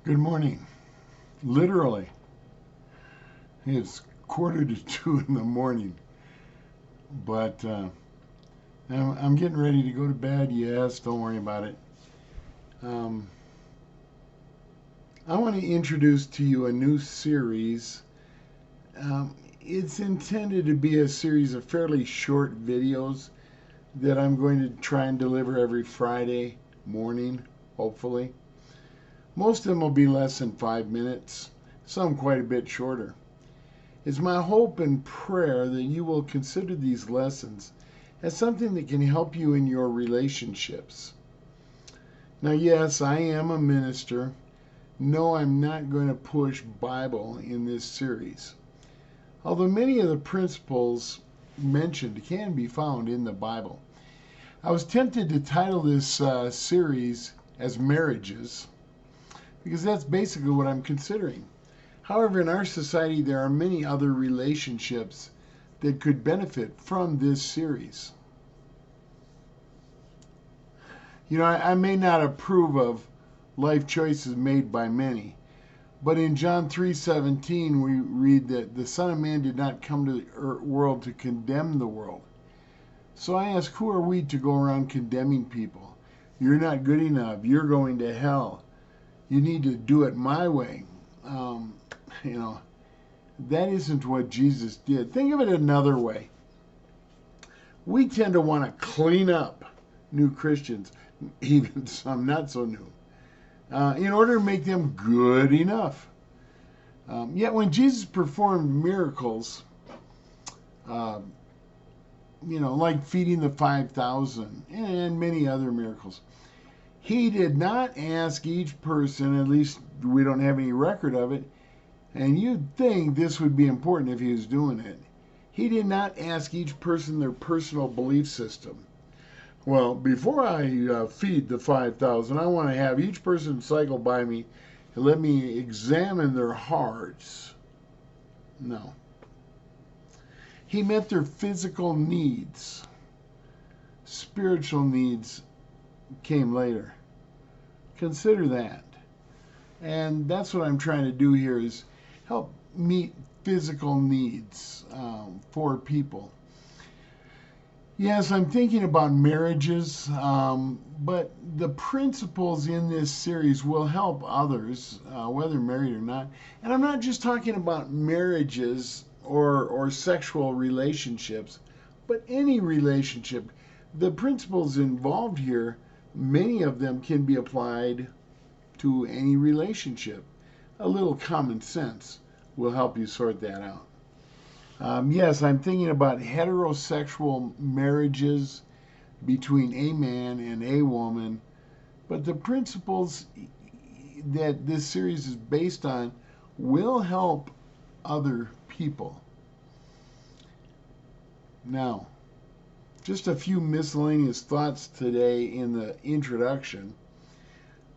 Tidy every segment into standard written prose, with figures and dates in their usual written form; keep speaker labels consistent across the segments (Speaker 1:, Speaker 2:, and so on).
Speaker 1: Good morning. Literally, it's quarter to 2 in the morning, but I'm getting ready to go to bed. Yes, don't worry about it. Um, I want to introduce to you a new series. It's intended to be a series of fairly short videos that I'm going to try and deliver every Friday morning, hopefully. Most of them will be less than 5 minutes, some quite a bit shorter. It's my hope and prayer that you will consider these lessons as something that can help you in your relationships. Now, yes, I am a minister. No, I'm not going to push Bible in this series. Although many of the principles mentioned can be found in the Bible. I was tempted to title this series as Marriages because that's basically what I'm considering. However, in our society, there are many other relationships that could benefit from this series. I may not approve of life choices made by many, but in John 3:17 we read that the Son of Man did not come to the world to condemn the world. So I ask, who are we to go around condemning people? You're not good enough. You're going to hell. You need to do it my way. Um, you know, that isn't what Jesus did. Think of it another way. We tend to want to clean up new Christians, even some not so new, in order to make them good enough. Yet when Jesus performed miracles, uh, like feeding the 5,000 and many other miracles, he did not ask each person, at least we don't have any record of it, and you'd think this would be important if he was doing it. He did not ask each person their personal belief system. Well, before I feed the 5,000, I want to have each person cycle by me and let me examine their hearts. No. He met their physical needs. Spiritual needs came later. Consider that. And that's what I'm trying to do here is help meet physical needs for people. Yes, I'm thinking about marriages, but the principles in this series will help others, whether married or not. And I'm not just talking about marriages or sexual relationships, but any relationship. The principles involved here, many of them can be applied to any relationship. A little common sense will help you sort that out. Yes, I'm thinking about heterosexual marriages between a man and a woman, but the principles that this series is based on will help other people. Now, just a few miscellaneous thoughts today in the introduction.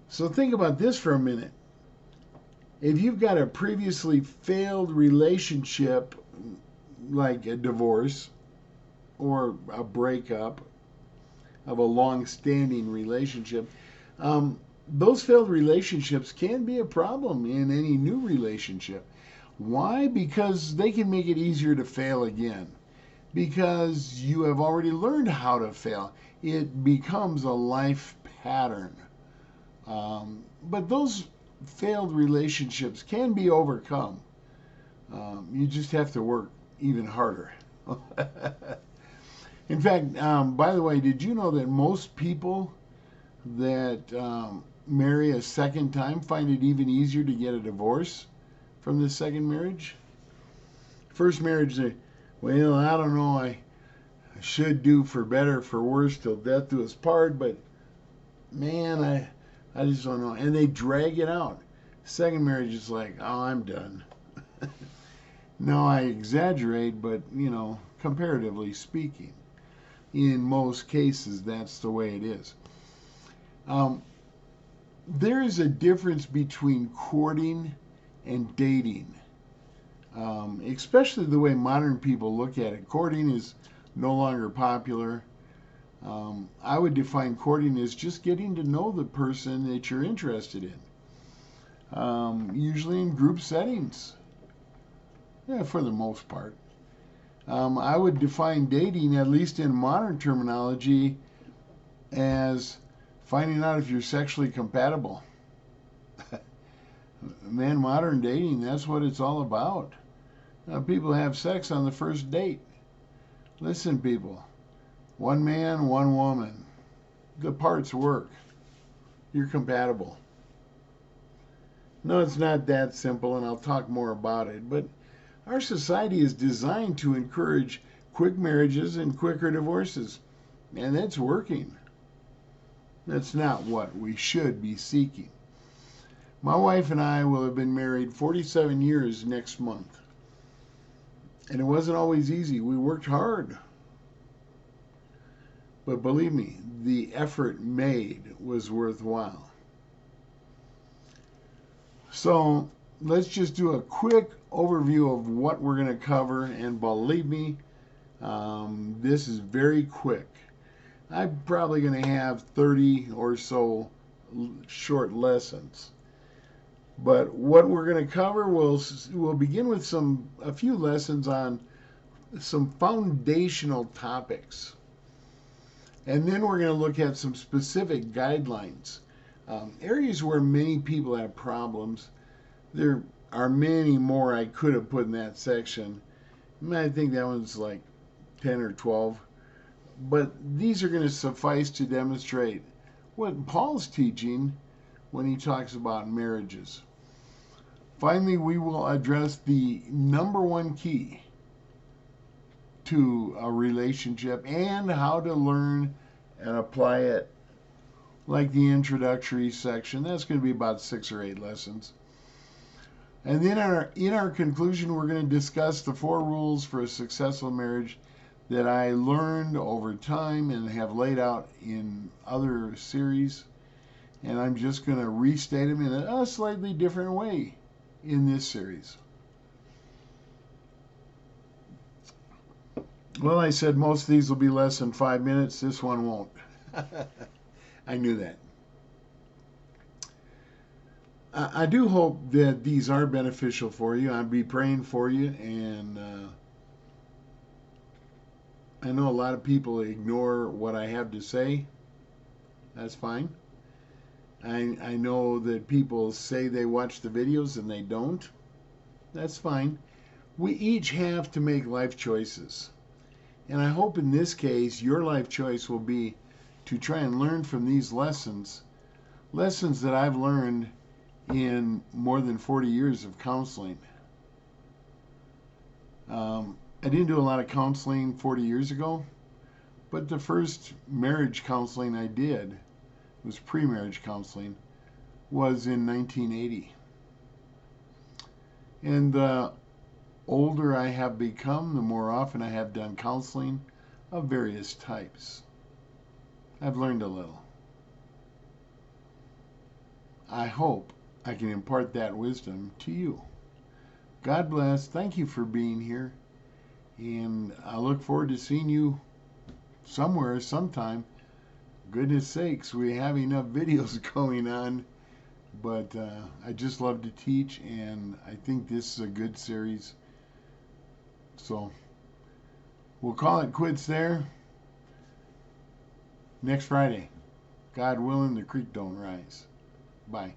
Speaker 1: So think about this for a minute. If you've got a previously failed relationship, like a divorce or a breakup of a long standing relationship, those failed relationships can be a problem in any new relationship. Why? Because they can make it easier to fail again. Because you have already learned how to fail. It becomes a life pattern. But those failed relationships can be overcome. You just have to work even harder. In fact, by the way, did you know that most people that marry a second time find it even easier to get a divorce from the second marriage? First marriage, they, well, I don't know, I should do for better, for worse, till death do us part, but man, I just don't know. And they drag it out. Second marriage is like, oh, I'm done. No, I exaggerate, but comparatively speaking, in most cases, that's the way it is. Um, there is a difference between courting and dating, especially the way modern people look at it. Courting is no longer popular. I would define courting as just getting to know the person that you're interested in. usually in group settings, yeah, for the most part. I would define dating, at least in modern terminology, as finding out if you're sexually compatible. Man, modern dating, that's what it's all about. People have sex on the first date. Listen, people, one man, one woman. The parts work. You're compatible. No, it's not that simple, and I'll talk more about it. But our society is designed to encourage quick marriages and quicker divorces, and that's working. That's not what we should be seeking. My wife and I will have been married 47 years next month, and it wasn't always easy. We worked hard. But believe me, the effort made was worthwhile. So let's just do a quick overview of what we're going to cover. And believe me, this is very quick. I'm probably going to have 30 or so short lessons. But what we're going to cover, we'll begin with a few lessons on some foundational topics. And then we're going to look at some specific guidelines. Areas where many people have problems. There are many more I could have put in that section. I think that one's like 10 or 12. But these are going to suffice to demonstrate what Paul's teaching when he talks about marriages. Finally, we will address the number one key to a relationship and how to learn and apply it, like the introductory section. That's going to be about 6 or 8 lessons. And then in our conclusion, we're going to discuss the 4 rules for a successful marriage that I learned over time and have laid out in other series. And I'm just going to restate them in a slightly different way in this series. Well, I said most of these will be less than 5 minutes. This one won't. I knew that. I do hope that these are beneficial for you. I'll be praying for you, and I know a lot of people ignore what I have to say. That's fine. I know that people say they watch the videos and they don't. That's fine. We each have to make life choices. And I hope in this case your life choice will be to try and learn from these lessons that I've learned in more than 40 years of counseling. I didn't do a lot of counseling 40 years ago, but the first marriage counseling I did, was pre-marriage counseling, was in 1980. And the older I have become, the more often I have done counseling of various types. I've learned a little. I hope I can impart that wisdom to you. God bless. Thank you for being here. And I look forward to seeing you somewhere, sometime. Goodness sakes, we have enough videos going on. But I just love to teach, and I think this is a good series. So we'll call it quits there. Next Friday, God willing, the creek don't rise. Bye.